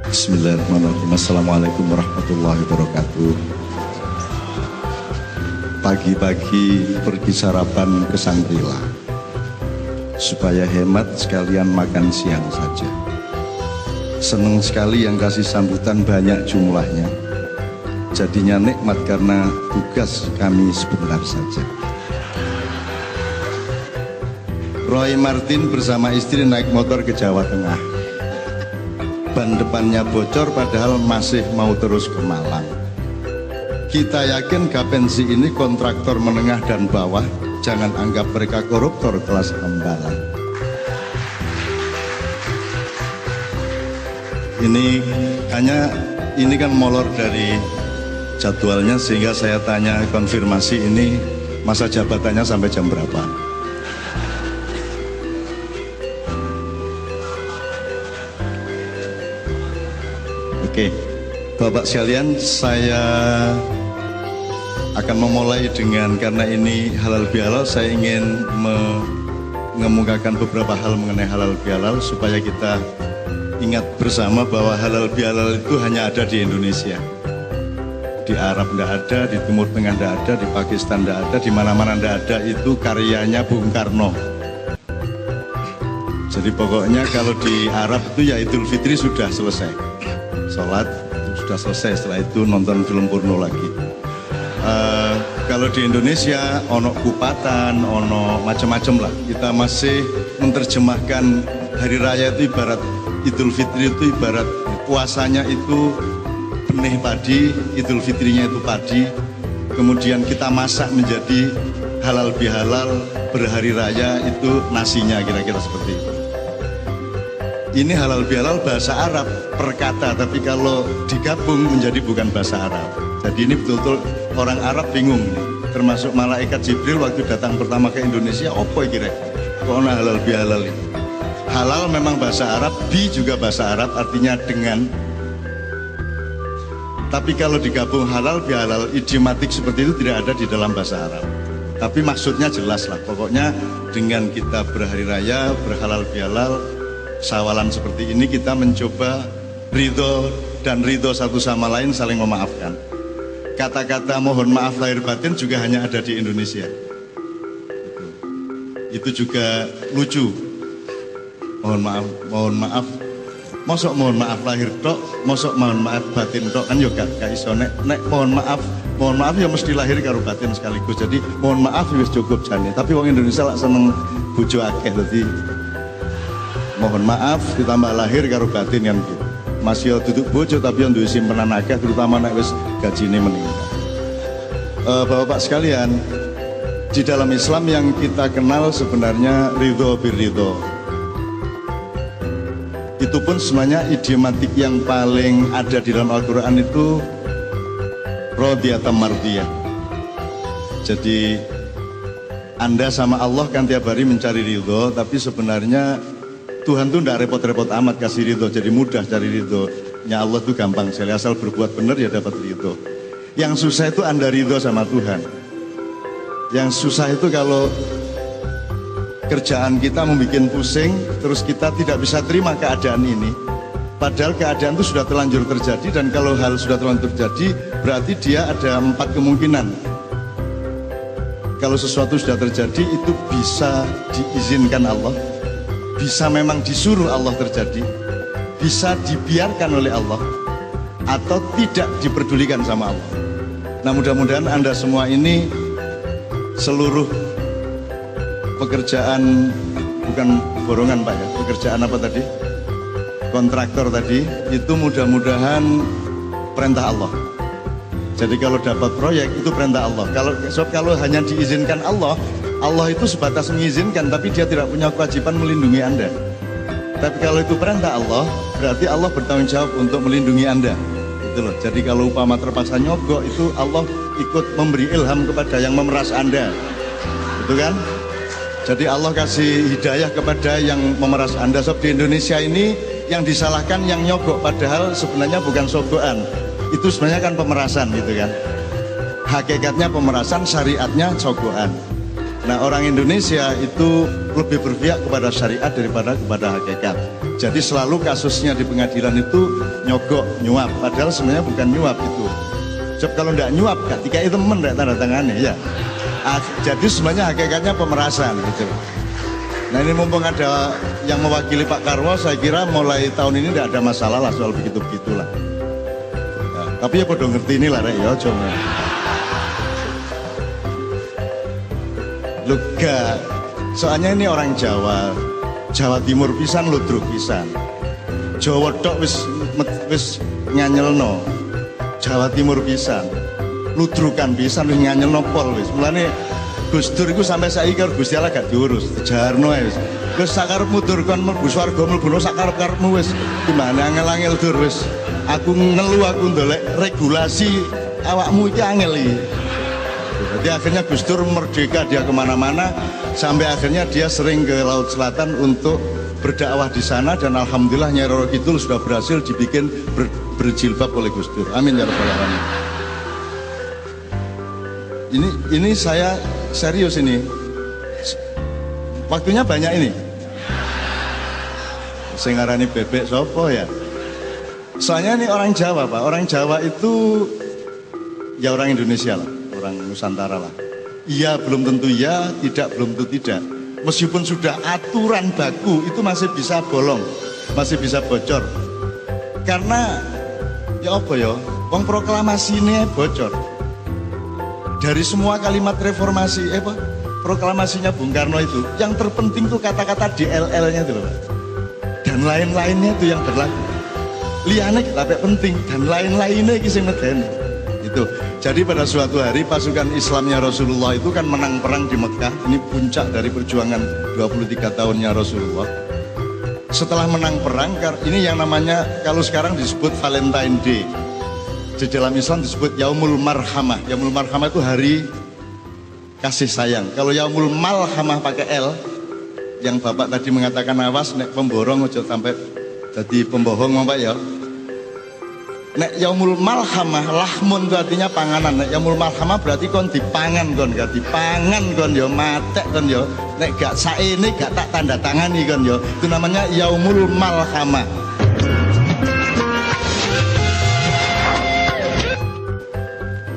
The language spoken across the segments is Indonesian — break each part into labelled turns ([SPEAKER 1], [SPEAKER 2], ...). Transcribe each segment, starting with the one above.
[SPEAKER 1] Bismillahirrahmanirrahim. Assalamualaikum warahmatullahi wabarakatuh. Pagi-pagi pergi sarapan ke Sangkrila supaya hemat sekalian makan siang saja. Senang sekali yang kasih sambutan banyak jumlahnya. Jadinya nikmat karena tugas kami sebentar saja. Roy Martin bersama istri naik motor ke Jawa Tengah. Ban depannya bocor padahal masih mau terus ke Malang. Kita yakin Gapensi ini kontraktor menengah dan bawah. Jangan anggap mereka koruptor kelas hambalang. Ini kan molor dari jadwalnya, sehingga saya tanya konfirmasi ini masa jabatannya sampai jam berapa. Oke, Bapak sekalian, saya akan memulai dengan, karena ini halal bihalal, saya ingin mengemukakan beberapa hal mengenai halal bihalal supaya kita ingat bersama bahwa halal bihalal itu hanya ada di Indonesia. Di Arab tidak ada, di Timur Tengah tidak ada, di Pakistan tidak ada, di mana-mana tidak ada. Itu karyanya Bung Karno. Jadi pokoknya kalau di Arab itu ya Idul Fitri sudah selesai, sholat sudah selesai, setelah itu nonton film porno lagi. Kalau di Indonesia ono kupatan, ono macam-macam lah. Kita masih menerjemahkan hari raya itu ibarat Idul Fitri itu ibarat puasanya itu benih padi, Idul Fitrinya itu padi. Kemudian kita masak menjadi halal bihalal, berhari raya itu nasinya, kira-kira seperti itu. Ini halal bihalal bahasa Arab perkata, tapi kalau digabung menjadi bukan bahasa Arab. Jadi ini betul-betul orang Arab bingung, termasuk malaikat Jibril waktu datang pertama ke Indonesia. Apa kira? Kok ada halal bihalal ini? Halal memang bahasa Arab, bi juga bahasa Arab, artinya dengan. Tapi kalau digabung halal bihalal, idiomatik seperti itu tidak ada di dalam bahasa Arab. Tapi maksudnya jelas lah. Pokoknya dengan kita berhari raya, berhalal bihalal, sawalan seperti ini, kita mencoba ridho dan ridho satu sama lain, saling memaafkan. Kata-kata mohon maaf lahir batin juga hanya ada di Indonesia. Itu juga lucu. Mohon maaf. Mosok mohon maaf lahir tok, mosok mohon maaf batin tok, kan yo gak iso. Nek mohon maaf ya mesti lahir karo batin sekaligus. Jadi mohon maaf wis cukup jane. Tapi wong Indonesia lak seneng bojo akeh, dadi mohon maaf ditambah lahir karo batin kan gitu. Masih duduk bojo tapi yang duwe simpenan akeh, terutama nek wis gajine meningkat. Bapak-bapak sekalian, di dalam Islam yang kita kenal sebenarnya ridho birridho. Itu pun sebenarnya idiomatik yang paling ada di dalam Al-Quran itu radiyatan mardiyah. Jadi Anda sama Allah kan tiap hari mencari ridho, tapi sebenarnya Tuhan tuh tidak repot-repot amat kasih ridho, jadi mudah cari ridhonya Allah tuh gampang sekali, asal berbuat benar ya dapat ridho. Yang susah itu Anda ridho sama Tuhan. Yang susah itu kalau kerjaan kita membuat pusing, terus kita tidak bisa terima keadaan ini. Padahal keadaan itu sudah terlanjur terjadi, dan kalau hal sudah terlanjur terjadi, berarti dia ada 4 kemungkinan. Kalau sesuatu sudah terjadi, itu bisa diizinkan Allah, bisa memang disuruh Allah terjadi, bisa dibiarkan oleh Allah, atau tidak diperdulikan sama Allah. Nah, mudah-mudahan Anda semua ini seluruh pekerjaan, bukan borongan Pak ya, pekerjaan apa tadi? Kontraktor tadi, itu mudah-mudahan perintah Allah. Jadi kalau dapat proyek itu perintah Allah. Kalau hanya diizinkan Allah, Allah itu sebatas mengizinkan, tapi dia tidak punya kewajiban melindungi Anda. Tapi kalau itu perintah Allah, berarti Allah bertanggung jawab untuk melindungi Anda. Itu loh. Jadi kalau upama terpaksa nyogok, itu Allah ikut memberi ilham kepada yang memeras Anda. Itu kan? Jadi Allah kasih hidayah kepada yang memeras Anda. Sebab di Indonesia ini yang disalahkan yang nyogok, padahal sebenarnya bukan sogokan. Itu sebenarnya kan pemerasan gitu kan. Hakikatnya pemerasan, syariatnya sogokan. Nah, orang Indonesia itu lebih berpihak kepada syariat daripada kepada hakikat. Jadi selalu kasusnya di pengadilan itu nyogok, nyuap. Padahal sebenarnya bukan nyuap itu. Sebab kalau tidak nyuap, ketika itu temen tidak tanda tangannya ya. Jadi sebenarnya hakikatnya pemerasan gitu. Nah, ini mumpung ada yang mewakili Pak Karwo, saya kira mulai tahun ini tidak ada masalah lah soal begitu-begitulah. Nah, tapi ya bodoh ngerti ini lah rek ya, cuma. Lega, soalnya ini orang Jawa, Jawa Timur pisan, ludruk pisan. Jawa tok wis nyanyelno, Jawa Timur pisan, ludrukan pisan wis nyanyelno pol wis. Mulane Gus Dur iku sampai saiki karo Gusti Allah gak diurus, jarno wis. Wis sakarepmu dur kon mlebu swarga mlebu sakarep-karepmu wis. Gimana angel-angel dur wis. Aku ngelu aku ndolek regulasi awakmu iki angel iki. Jadi akhirnya Gus Dur merdeka, dia kemana-mana sampai akhirnya dia sering ke Laut Selatan untuk berdakwah di sana, dan alhamdulillah Nyai Roro Kidul sudah berhasil dibikin berjilbab oleh Gus Dur. Amin ya rabbal alamin. Ini saya serius ini. Waktunya banyak ini. Sing ngarani bebek sopo ya. Soalnya ini orang Jawa, Pak. Orang Jawa itu ya orang Indonesia lah. Orang Nusantara lah. Iya belum tentu ya, tidak belum tentu tidak. Meskipun sudah aturan baku itu masih bisa bolong, masih bisa bocor. Karena ya apa ya, wong proklamasi ini bocor. Dari semua kalimat reformasi, proklamasinya Bung Karno itu, yang terpenting tuh kata-kata DLL-nya itu loh, Pak. Dan lain-lainnya itu yang berlaku. Liane tapi penting dan lain-lainnya kisah medeni. Itu. Jadi pada suatu hari pasukan Islamnya Rasulullah itu kan menang perang di Mekah. Ini puncak dari perjuangan 23 tahunnya Rasulullah. Setelah menang perang, ini yang namanya kalau sekarang disebut Valentine Day. Di dalam Islam disebut Yaumul Marhamah. Yaumul Marhamah itu hari kasih sayang. Kalau Yaumul Malhamah pakai L, yang Bapak tadi mengatakan awas nek pemborong ojo sampai jadi pembohong Pak ya. Nek Yaumul Malhamah, lahmun itu artinya panganan. Nek Yaumul Malhamah berarti kon dipangan kon, gak dipangan kon yo, matek kon yo. Nek gak saene gak tak tanda tangani kon yo. Itu namanya Yaumul Malhamah.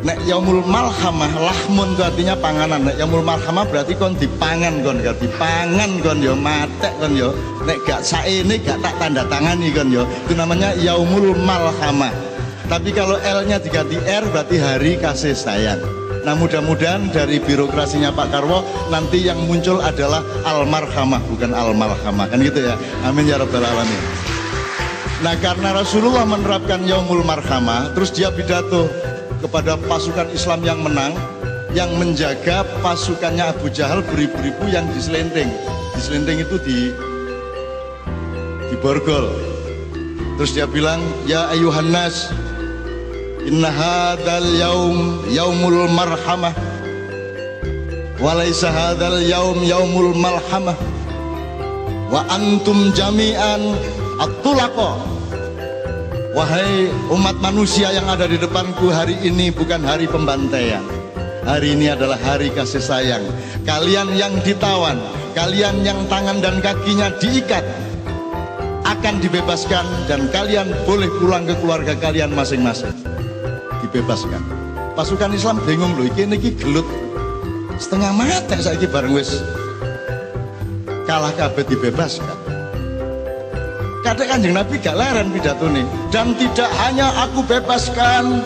[SPEAKER 1] Nek Yaumul Malhamah, lahmun itu artinya panganan. Nek Yaumul Malhamah berarti kon dipangan kon, gak dipangan kon yo, matek kon yo. Nek gak saene gak tak tanda tangani kon yo. Itu namanya Yaumul Malhamah. Tapi kalau L-nya diganti R berarti hari kasih sayang. Nah mudah-mudahan dari birokrasinya Pak Karwo nanti yang muncul adalah Al-Marhamah bukan Al-Malhamah, kan gitu ya. Amin ya rabbal alamin. Nah karena Rasulullah menerapkan Yaumul Marhamah, terus dia pidato kepada pasukan Islam yang menang, yang menjaga pasukannya Abu Jahal beribu-ribu yang diselending. Diselending itu di borgol. Terus dia bilang, ya ayuhan nas, inna hadzal yaum yaumul marhamah wa laisa hadzal yaum yaumul malhamah wa antum jami'an at-tulaqa. Wahai umat manusia yang ada di depanku, hari ini bukan hari pembantaian. Hari ini adalah hari kasih sayang. Kalian yang ditawan, kalian yang tangan dan kakinya diikat akan dibebaskan, dan kalian boleh pulang ke keluarga kalian masing-masing. Dibebaskan. Pasukan Islam bingung loh, iki gelut setengah mati saiki bareng wis kalah kabeh dibebaskan. Kadang Kanjeng Nabi gak leren pidatone, dan tidak hanya aku bebaskan,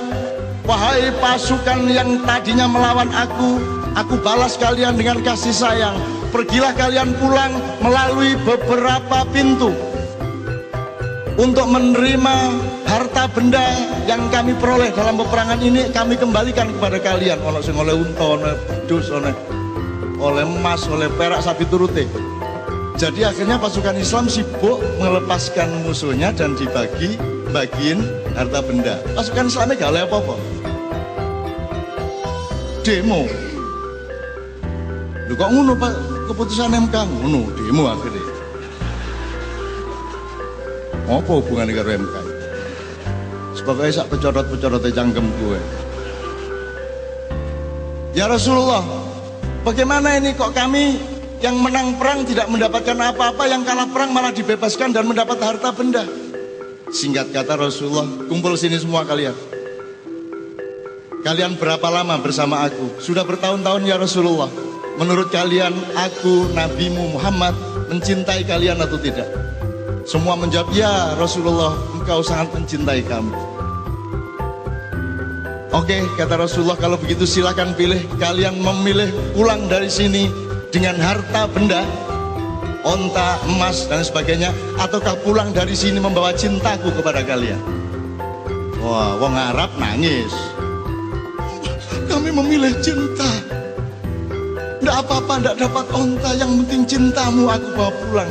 [SPEAKER 1] wahai pasukan yang tadinya melawan aku balas kalian dengan kasih sayang. Pergilah kalian pulang melalui beberapa pintu untuk menerima harta benda yang kami peroleh dalam peperangan ini, kami kembalikan kepada kalian. Ono sing oleh unta, oleh pedus, oleh emas, oleh perak, sapi turute. Jadi akhirnya pasukan Islam sibuk melepaskan musuhnya dan bagiin harta benda. Pasukan Islamnya gak oleh apa-apa. Demo. Lu kok ngono Pak, keputusan MK ngono, demo akhirnya. Apa hubungannya karo MK? Sebagai sak pecorot-pecorotnya cangkem gue. Ya Rasulullah, Bagaimana ini kok kami yang menang perang tidak mendapatkan apa-apa, yang kalah perang malah dibebaskan dan mendapat harta benda. Singkat kata Rasulullah, kumpul sini semua kalian. Kalian berapa lama bersama aku? Sudah bertahun-tahun ya Rasulullah. Menurut kalian aku, Nabimu Muhammad, mencintai kalian atau tidak? Semua menjawab, ya Rasulullah, engkau sangat mencintai kami. Oke, kata Rasulullah, kalau begitu silakan pilih. Kalian memilih pulang dari sini dengan harta benda, onta, emas, dan sebagainya, ataukah pulang dari sini membawa cintaku kepada kalian? Wah, wong Arab nangis. Kami memilih cinta. Tidak apa-apa, tidak dapat onta, yang penting cintamu aku bawa pulang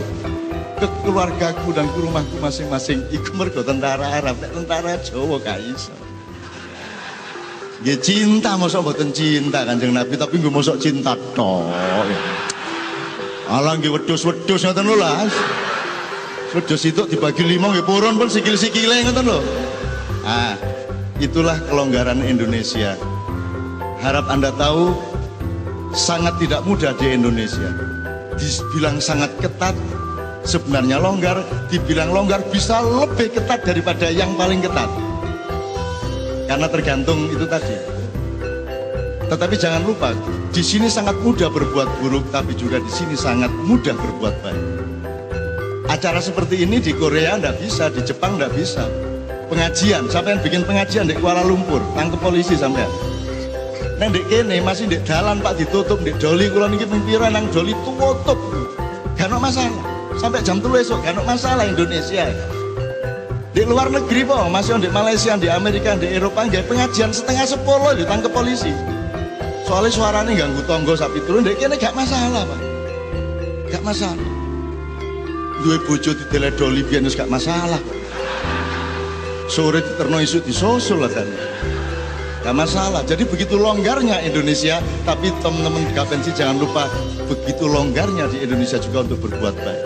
[SPEAKER 1] ke keluargaku dan ke rumahku masing-masing. Iku mergo tentara Arab, tentara Jawa gak iso. Nggih cinta, mosok mboten cinta Kanjeng Nabi, tapi nggih mosok cinta tok. Alah nggih wedhus-wedhus ngoten lho lah. Wedhus itu dibagi 5 nggih purun pun sikil-sikile ngoten lho. Ah, itulah kelonggaran Indonesia. Harap Anda tahu sangat tidak mudah di Indonesia. Dibilang sangat ketat, sebenarnya longgar. Dibilang longgar bisa lebih ketat daripada yang paling ketat. Karena tergantung itu tadi. Tetapi jangan lupa, di sini sangat mudah berbuat buruk, tapi juga di sini sangat mudah berbuat baik. Acara seperti ini di Korea nggak bisa, di Jepang nggak bisa. Pengajian, sampean bikin pengajian di Kuala Lumpur, tangkep polisi sampean. Neng dek kene masih dek dalan Pak ditutup, dek doli kula niki pira nang doli tutup. Gak ono masalah. Sampai jam 3 esuk gak ono masalah Indonesia. Di luar negeri po, masih di Malaysia, di Amerika, di Eropa, nggak pengajian 9:30 ditangkep polisi. Soalnya suaranya ganggu tonggo sapi turun, dek kene gak masalah Pak. Gak masalah. Duwe bojo diteledoli biyen wis gak masalah. Sore diterno isuk disusul lah tadi. Gak masalah. Jadi begitu longgarnya Indonesia, tapi teman-teman Gapensi jangan lupa begitu longgarnya di Indonesia juga untuk berbuat baik.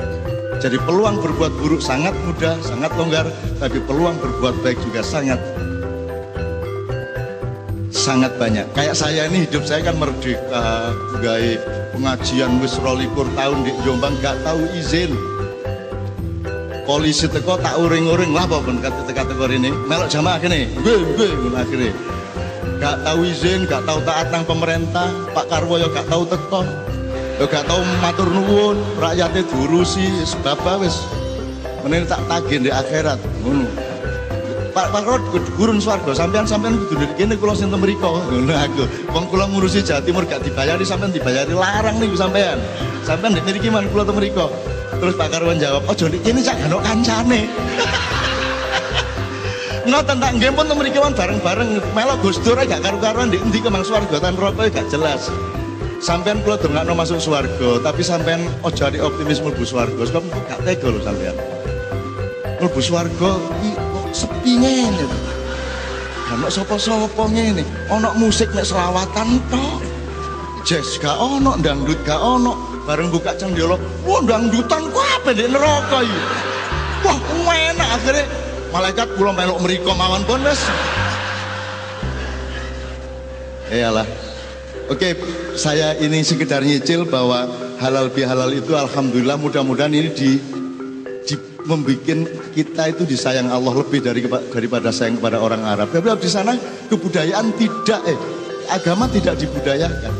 [SPEAKER 1] Jadi peluang berbuat buruk sangat mudah, sangat longgar, tapi peluang berbuat baik juga sangat banyak. Kayak saya ini, hidup saya kan merdeka, gawe pengajian wis 22 tahun di Jombang, gak tahu izin. Polisi teko tak uring-uring lah apa pun kategori ini, melok jamaah kene, gue akhirnya. Gak tahu izin, gak tahu taat nang pemerintah, Pak Karwo ya gak tahu teko. Ya gak tau matur nuwun, rakyatnya diurusi, sebab wis meneh tak tagih di akhirat ngono. Pak Rod gurun swarga, sampean kudu ndek kene kula sinten mriko. Ngono aku. Wong kula ngurusi Jawa Timur gak dibayari, sampean dibayari larang niku sampean. Sampean ndek mriki man kula teng mriko. Terus Pak Karwan jawab, "Ojo ndek kene cak gak ono kancane." Ngoten tak nggih pun teng mriki bareng-bareng melok Gus Dur gak karu-karuan ndek endi kemang swarga tan neraka gak jelas. Sampean kula dongakno masuk swarga, tapi sampean ojo ati optimis mlebu swarga, sebab gak tega lho sampean. Mlebu swarga iki sepi ngene. Gak ono sapa-sapa ngene. Ono musik nek selawatan tok. Jazz gak ono, dangdut gak ono. Bareng buka cendela, wah dangdutan ku apa ndek neraka iki. Wah, enak akhirnya malaikat kula melok mriko mawon pun wis. Iyalah. Oke, saya ini sekedar nyicil bahwa halal bihalal itu alhamdulillah mudah-mudahan ini membuat kita itu disayang Allah lebih daripada sayang kepada orang Arab. Tapi di sana kebudayaan agama tidak dibudayakan.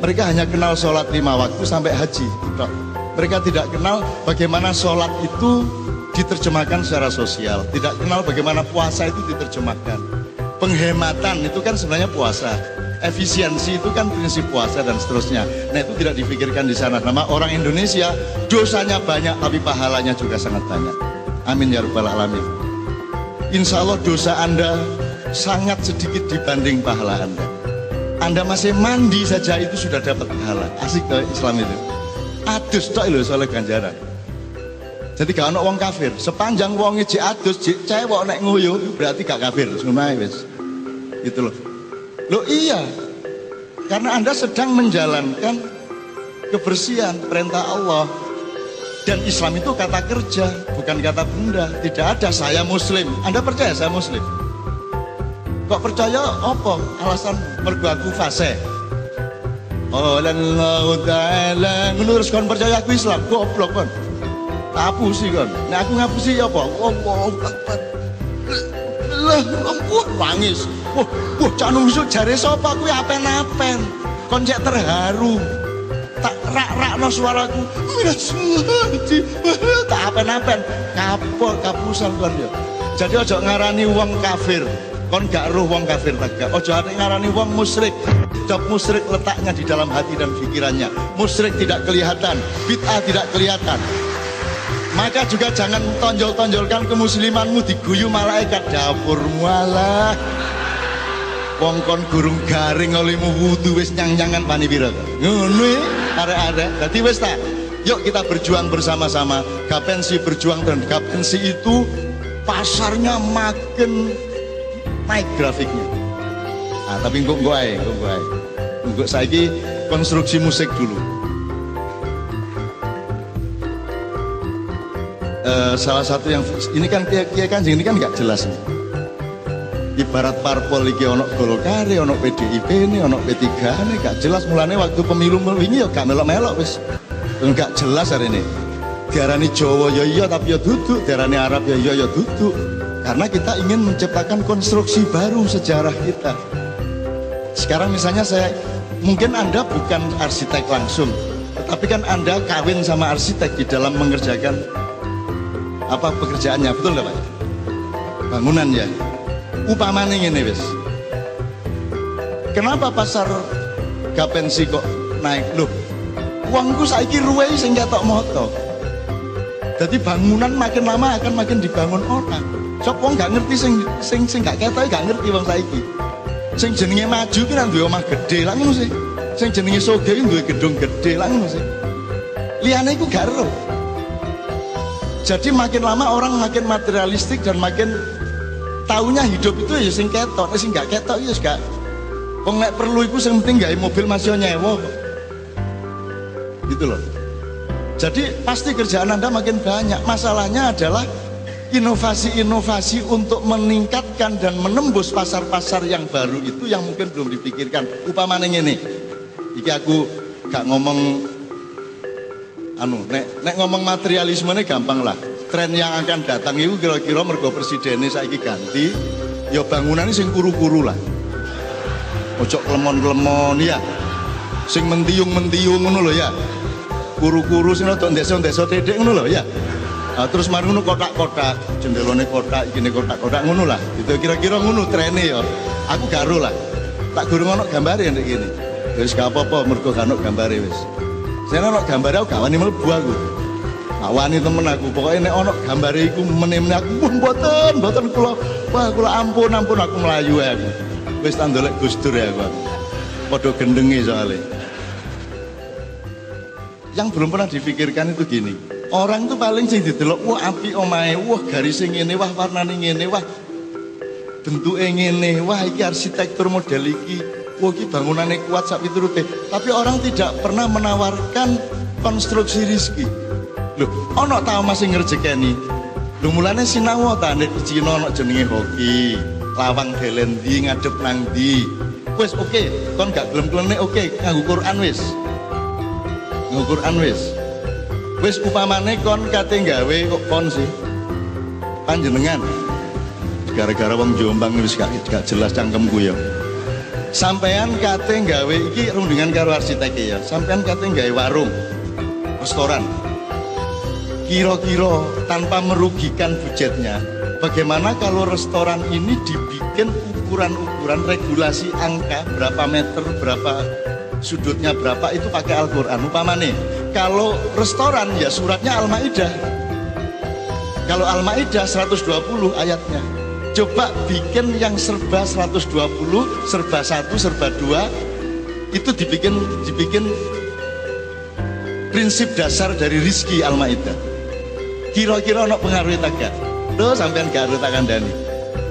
[SPEAKER 1] Mereka hanya kenal sholat 5 waktu sampai haji. Mereka tidak kenal bagaimana sholat itu diterjemahkan secara sosial. Tidak kenal bagaimana puasa itu diterjemahkan. Penghematan itu kan sebenarnya puasa. Efisiensi itu kan prinsip puasa dan seterusnya. Nah itu tidak dipikirkan di sana. Nama orang Indonesia dosanya banyak tapi pahalanya juga sangat banyak. Amin ya rabbal alamin. Insya Allah dosa Anda sangat sedikit dibanding pahala Anda. Anda masih mandi saja itu sudah dapat pahala. Asik tuh Islam itu. Adus tok lho soal ganjaran. Jadi gak ono wong kafir. Sepanjang wong jek adus, jek cewek nek nguyuh berarti gak kafir. Ngono wis. Gitu loh. Loh iya, karena Anda sedang menjalankan kebersihan perintah Allah. Dan Islam itu kata kerja, bukan kata benda. Tidak ada saya muslim. Anda percaya saya muslim? Kok percaya apa? Alasan mergo aku fase. Allah Ta'ala menurut kon percaya aku Islam, goblok kon. Ngapusi kon. Nek aku ngapusi ya apa? Allahu Akbar. Lah, wah nangis. Wah canu iso jare sapa kuwi apen-apen. Kon cek terharu. Tak rak-rakno suaraku. Tak apen-apen. Kapok kapusan kon ya. Jadi ojo ngarani wong kafir. Kon gak roh wong kafir tak. Ojo ngarani wong musyrik. Sebab musyrik letaknya di dalam hati dan pikirannya. Musyrik tidak kelihatan, bid'ah tidak kelihatan. Maka juga jangan tonjol-tonjolkan kemuslimanmu diguyu malaikat dapurmu alah. Wong kon gurung garing olehmu wudu wis nyang-nyangan pani pira. Ngono arek-arek. Dadi wis ta. Yuk kita berjuang bersama-sama. Gapensi berjuang dan gapensi itu pasarnya makin naik grafiknya. Nah, tapi engko ae. Engko saiki konstruksi musik dulu. Salah satu yang ini kan Kiai Kanjeng ini kan nggak jelas nih. Ibarat parpol iki ono Golkar, ono PDIP ini, ono P3 ini gak jelas mulane waktu pemilu wingi ya gak melok-melok wis. Enggak jelas hari ini. Diarani Jawa ya iya tapi ya duduk, diarani Arab ya iya ya duduk. Karena kita ingin menciptakan konstruksi baru sejarah kita. Sekarang misalnya mungkin Anda bukan arsitek langsung, tetapi kan Anda kawin sama arsitek di dalam mengerjakan pekerjaannya, betul nggak Pak? Bangunan ya. Upamane ngene wis. Kenapa pasar gapensi kok naik? Loh, uangku saiki ruwei sing ketok moto. Jadi bangunan makin lama akan makin dibangun orang. Sop wong gak ngerti sing gak ketok gak ngerti wong saiki. Sing jenenge maju ki nang duwe omah gedhe lak ngono sih. Sing jenenge sugih ki duwe gedung gedhe lak ngono sih. Liyane iku gak ero. Jadi makin lama orang makin materialistik dan makin taunya hidup itu ya sing ketok, sing gak ketok ya gak. Wong nek perlu iku sing penting gawe mobil masih nyewa. Gitu loh. Jadi pasti kerjaan Anda makin banyak. Masalahnya adalah inovasi-inovasi untuk meningkatkan dan menembus pasar-pasar yang baru itu yang mungkin belum dipikirkan. Upamane ngene. Iki aku gak ngomong nek ngomong materialisme ini gampang lah. Tren yang akan datang itu kira-kira mergo presidennya saiki ganti, ya bangunannya sing kuru-kuru lah. Ojo klemon-klemon ya. Sing mentiung-mentiung ngono lho ya. Kuru-kuru sing rada ndesa-ndesa thethik ngono lho ya. Nah, terus mari ngono kotak-kotak, jendelane kotak, iki kotak-kotak ngono lah. Gitu kira-kira ngono trene ya. Aku garo lah. Tak gurung ono gambare nek kene. Wis gak apa-apa mergo gak ono gambare wis. Sing ono gambare aku gak wani mlebu aku. Gak wani temen aku. Pokoke nek ono gambare iku meneh-meneh aku mboten kula ampun aku melayu aku. Wis tak ndolek Gus Dur ya aku. Padha gendenge soalnya. Yang belum pernah dipikirkan itu gini. Orang tuh paling sing didelok wah apik omahe, wah garise ngene, wah warnane ngene, wah bentuke ngene, wah iki arsitektur model iki, wah iki bangunane kuat sak piturute. Tapi orang tidak pernah menawarkan konstruksi rezeki. Lho, ana ta Mas sing ngrejekeni. Lho mulane sinau ta nek Cina ana jenenge hoki, lawang delen ndi ngadep nang ndi. Wis oke, kon gak gelem-gelene oke, nganggo Quran wis. Nganggo Quran wis. Wis upamane kon kate gawe kok kon sih panjenengan gara-gara wong Jombang wis gak jelas cangkemku ya. Sampean kate gawe iki rundingan karo arsitek ya. Sampean kate gawe warung restoran. Kira-kira tanpa merugikan budgetnya, bagaimana kalau restoran ini dibikin ukuran-ukuran regulasi angka berapa meter, berapa sudutnya berapa itu pakai Al-Qur'an. Upamane kalau restoran ya suratnya Al-Maidah. Kalau Al-Maidah 120 ayatnya. Coba bikin yang serba 120, serba 1, serba 2 itu dibikin prinsip dasar dari rizki Al-Maidah. Kira-kira ono pengaruh tak gak? Loh sampean gak tak kandhani.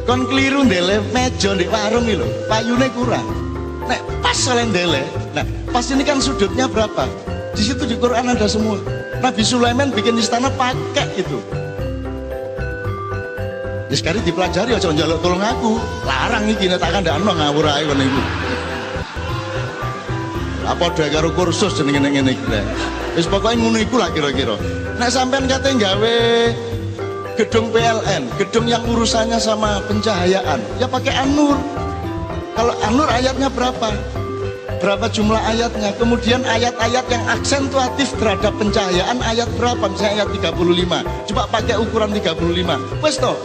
[SPEAKER 1] Kon kliru ndele meja ndek warung iki lho, payune kurang. Nek pas salen ndele. Nah, pas ini kan sudutnya berapa? Di situ di Quran ada semua. Nabi Sulaiman bikin istana pakai itu. Ya sekali dipelajari aja njaluk tolong aku. Larang iki nek tak kandhakno ngawur ae ngono iku. Apa padha karo kursus jenenge ngene iki. Wis pokoke ngono iku lah kira-kira. Nek sampean kate gawe gedung PLN, gedung yang urusannya sama pencahayaan, ya pakai An-Nur. Kalau An-Nur ayatnya berapa? Berapa jumlah ayatnya? Kemudian ayat-ayat yang aksentuatif terhadap pencahayaan ayat berapa? Misalnya ayat 35. Coba pakai ukuran 35. Wes toh,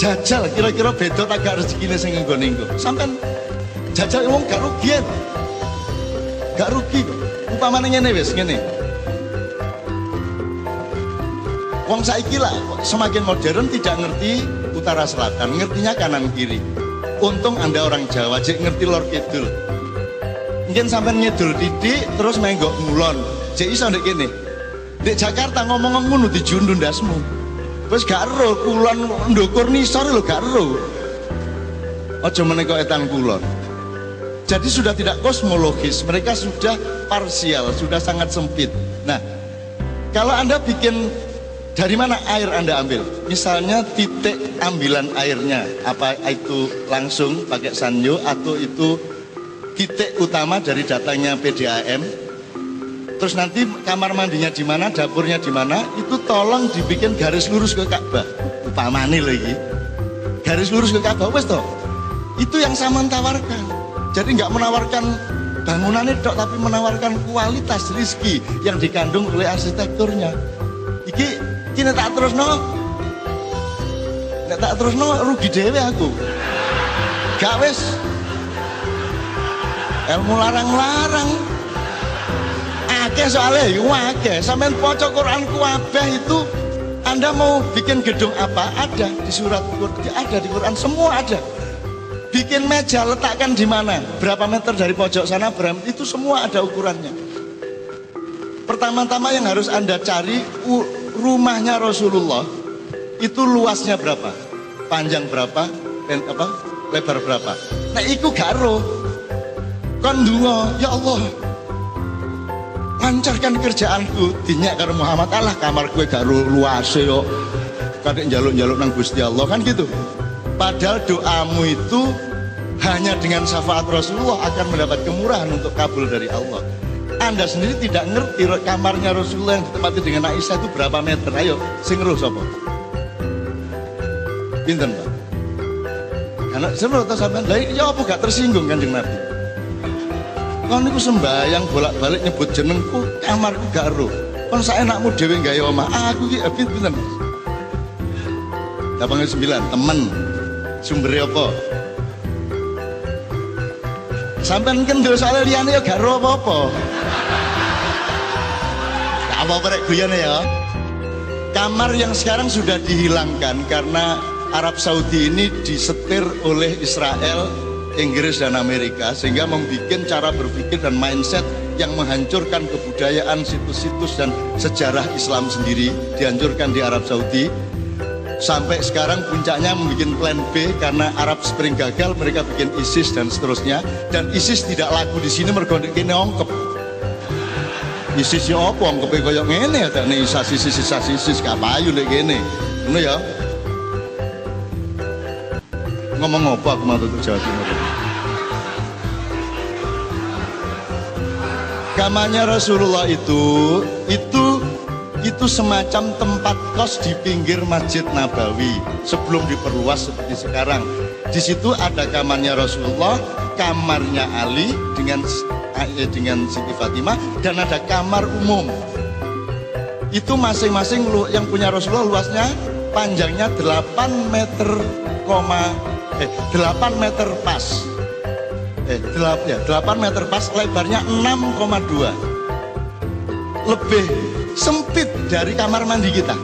[SPEAKER 1] jajal kira-kira beda tak gak rezekine sing nggo-nggo. Sampean jajal wong gak rugi. Gak rugi kok. Upamane ngene wis, ngene. Wong saiki lah semakin modern tidak ngerti utara selatan, ngertinya kanan kiri. Untung Anda orang Jawa, jek ngerti lor kidul. Mungkin sampai ngidul titik terus menggok ngulon. Jek iso ndek kene. Di Jakarta ngomong ngono dijundun ndasmu. Wis gak ero kulon ndukur nisor lho gak ero. Aja meneko etan kulon. Jadi sudah tidak kosmologis, mereka sudah parsial, sudah sangat sempit. Nah, kalau Anda bikin dari mana air Anda ambil? Misalnya titik ambilan airnya, apa itu langsung pakai sanyo atau itu titik utama dari datangnya PDAM? Terus nanti kamar mandinya di mana, dapurnya di mana? Itu tolong dibikin garis lurus ke Ka'bah. Upamane lagi, garis lurus ke Ka'bah, wes toh. Itu yang saya tawarkan. Jadi nggak menawarkan bangunannya dok, tapi menawarkan kualitas rizki yang dikandung oleh arsitekturnya. Iki tak terus rugi dewe aku. Gak wes ilmu larang-larang akeh soalnya akeh. Sampean poco Quran kuabeh itu Anda mau bikin gedung apa ada di surat Quran, ada di Quran, semua ada. Bikin meja letakkan di mana, berapa meter dari pojok sana, itu semua ada ukurannya. Pertama-tama yang harus Anda cari rumahnya Rasulullah itu luasnya berapa, panjang berapa, lebar berapa. Nah iku garo kon ndonga, ya Allah lancarkan kerjaanku, dinyak karo Muhammad, Allah kamar gue garo luase yo kadek njaluk-njaluk nang Gusti Allah kan gitu. Padahal doamu itu hanya dengan syafaat Rasulullah akan mendapat kemurahan untuk kabul dari Allah. Anda sendiri tidak ngerti kamarnya Rasulullah yang ditempati dengan Aisyah itu berapa meter. Ayo, sing ngeruh sapa? Pinten, Pak? Karena sebenarnya tak sampean, lah ya apa gak tersinggung Kanjeng Nabi? Kon niku sembahyang bolak-balik nyebut jenengku, kamarku gak ero. Kon saenakmu dhewe gawe omah. Aku iki pinten? 89, temen. Sumbere apa? Sampeyan kendel soal liyane ya gak ero apa-apa. Gak apa-apa rek guyone ya. Kamar yang sekarang sudah dihilangkan karena Arab Saudi ini disetir oleh Israel, Inggris dan Amerika, sehingga membuat cara berpikir dan mindset yang menghancurkan kebudayaan, situs-situs dan sejarah Islam sendiri dihancurkan di Arab Saudi. Sampai sekarang puncaknya membuat plan B karena Arab Spring gagal, mereka bikin ISIS dan seterusnya. Dan ISIS tidak laku di sini mergo kene ongkep. ISIS yo apa ongkepe koyo ngene ya nek ISIS gak payu lek kene. Ngono ya. Ngomong apa aku mau tutur Jawa Timur. Kamarnya Rasulullah itu semacam tempat kos di pinggir Masjid Nabawi sebelum diperluas seperti sekarang. Di situ ada kamarnya Rasulullah, kamarnya Ali dengan Siti Fatimah, dan ada kamar umum. Itu masing-masing yang punya Rasulullah luasnya panjangnya 8 meter pas. 8 meter pas, lebarnya 6,2. Lebih sempit dari kamar mandi kita.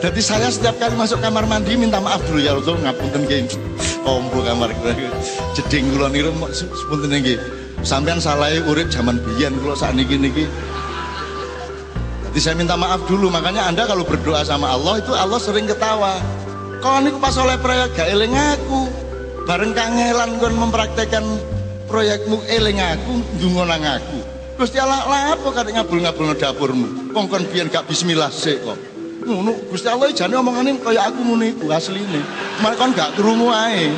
[SPEAKER 1] Jadi saya setiap kali masuk kamar mandi minta maaf dulu ya Rasul, ngapunten nggih. Ombo kamar kula jeding kula niku sepunten nggih. Sampeyan salahe urip zaman biyen kula sakniki niki. Jadi saya minta maaf dulu, makanya Anda kalau berdoa sama Allah itu Allah sering ketawa. Kau niku pas oleh proyek gak eling aku. Bareng kangelan kon mempraktekkan proyekmu eling aku, ndonga nang aku. Gusti Allah lah apa kadek ngabul-ngabulno dapurmu. Wong kon biyen gak bismillah sik kok. Ngono Gusti Allah jane omongane kaya aku ngono iku asline. Mak kon gak krungu ae.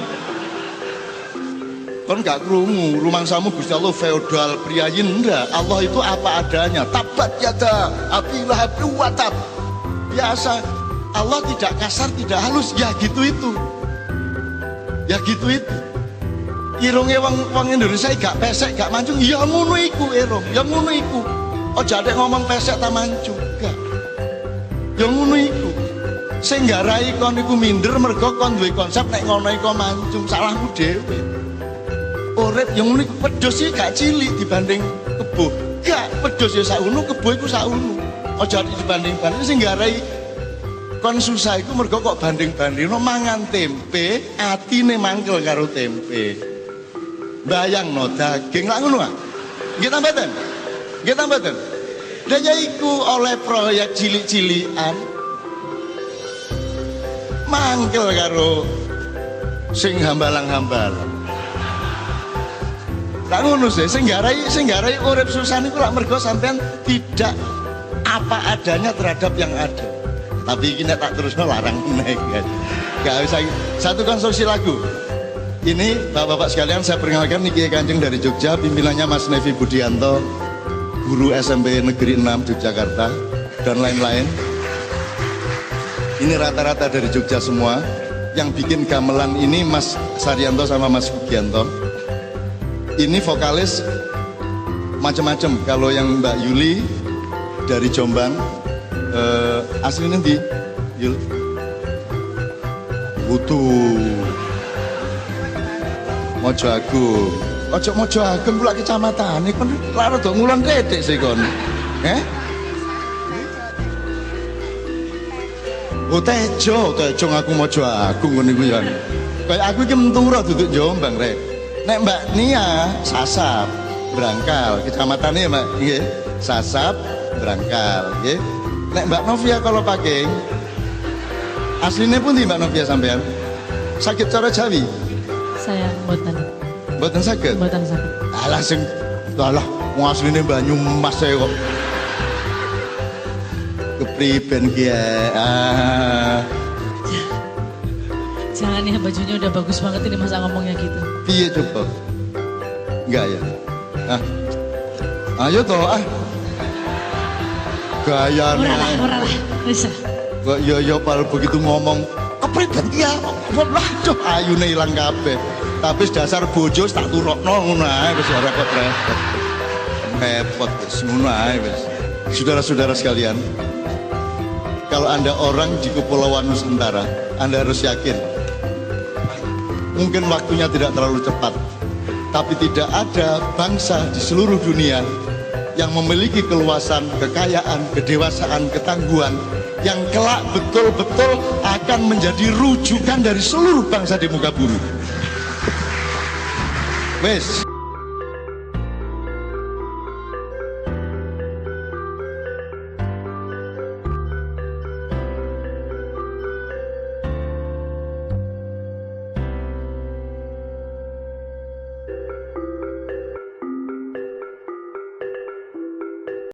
[SPEAKER 1] Kon gak krungu, rumangsamu Gusti Allah feodal priayin, enggak. Allah itu apa adanya. Tabat yada Abi Lahab wa tab. Biasa. Allah tidak kasar, tidak halus. Ya gitu itu. Ya gitu itu. Irunge wong Indonesia gak pesek, gak mancung. Ya ngono iku irung, ya ngono iku. Aja adek ngomong pesek ta mancung, gak. Ya ngono iku. Sing nggarai kon iku minder mergo kon duwe konsep nek ngono iku mancung, salahmu dhewe. Urip yang ngono iku wedhus iki gak cilik dibanding kebo. Gak, wedhus ya sakmono, kebo iku sakmono. Aja dibanding-banding sing nggarai kon susah iku mergo kok banding-bandingno mangan tempe, atine mangkel karo tempe. Bayangno daging lak ngono ah. Nggih ta mboten? Nggih ta mboten? Daya iku oleh proyek cilik-cilikan mangkel karo sing hambalang-hambalang. Lak ngono sih, sing nggarai urip susah niku lak mergo sampean tidak apa adanya terhadap yang ada. Tapi ini tak terusno larang meneh guys. Gak bisa satu konstruksi lagu. Ini Bapak-bapak sekalian saya perkenalkan Niki Kanjeng dari Jogja, pimpinannya Mas Nevi Budianto, guru SMP Negeri 6 Yogyakarta dan lain-lain. Ini rata-rata dari Jogja semua. Yang bikin gamelan ini Mas Saryanto sama Mas Bugianto. Ini vokalis macam-macam. Kalau yang Mbak Yuli dari Jombang, aslinya di Yul Butuh Mojo Agung. Ojo Mojo Agung pula kecamatan ini kan laro do ngulon dedek sih kon. Oh Tejo aku Mojo Agung ngono iku ya. Kayak aku iki Mentura duduk Jombang rek. Nek Mbak Nia Sasap Brangkal, kecamatannya Mbak nggih. Sasap Brangkal nggih. Nek Mbak Novia kalau pakai aslinya pun di Mbak Novia sampean sakit cara Jawi.
[SPEAKER 2] Saya mboten
[SPEAKER 1] sakit.
[SPEAKER 2] Mboten sakit.
[SPEAKER 1] Langsung alah wong asline Banyumas saya kok. Kepriben ki
[SPEAKER 2] Jangan ya, bajunya udah bagus banget ini masa ngomongnya gitu.
[SPEAKER 1] Piye coba? Enggak ya? Ayo toh gayane.
[SPEAKER 2] Ora lah. Bisa.
[SPEAKER 1] Kok yo pal begitu ngomong kepriben ki ya. Waduh ayune ilang kabeh. Tapi dasar bojo tak turokno ngono ae wis ora kok repot. Repot wis ngono ae wis. Saudara-saudara sekalian, kalau Anda orang di Kepulauan Nusantara, Anda harus yakin mungkin waktunya tidak terlalu cepat, tapi tidak ada bangsa di seluruh dunia yang memiliki keluasan, kekayaan, kedewasaan, ketangguhan yang kelak betul-betul akan menjadi rujukan dari seluruh bangsa di muka bumi. Wes.